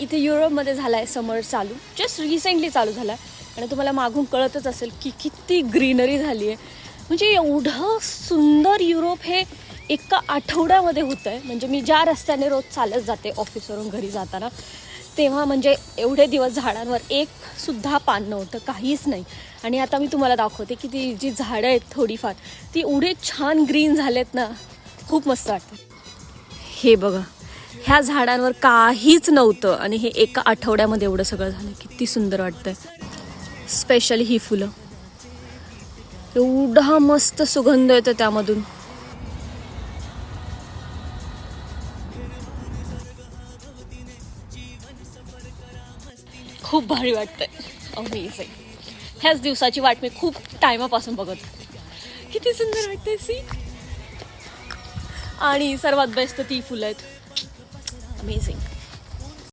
इथे युरोपमध्ये झाला आहे समर चालू, जस्ट रिसेंटली चालू झाला आहे. आणि तुम्हाला मागून कळतच असेल की किती ग्रीनरी झाली आहे. म्हणजे एवढं सुंदर युरोप हे एका आठवड्यामध्ये होतं आहे. म्हणजे मी ज्या रस्त्याने रोज चालत जाते ऑफिसवरून घरी जाताना, तेव्हा म्हणजे एवढे दिवस झाडांवर एक सुद्धा पान नव्हतं, काहीच नाही. आणि आता मी तुम्हाला दाखवते की ती जी झाडं आहेत थोडीफार ती एवढे छान ग्रीन झालेत ना, खूप मस्त वाटतं. हे बघा, ह्या झाडांवर काहीच नव्हतं आणि हे एका आठवड्यामध्ये एवढं सगळं झालं. किती सुंदर वाटतंय. स्पेशली ही फुलं, एवढा मस्त सुगंध येतो त्यामधून. खूप भारी वाटतंय. अमेझिंग. ह्याच दिवसाची वाट मी खूप टायमापासून बघत. किती सुंदर वाटतंय सी. आणि सर्वात बेस्ट ती फुलं आहेत. अमेझिंग.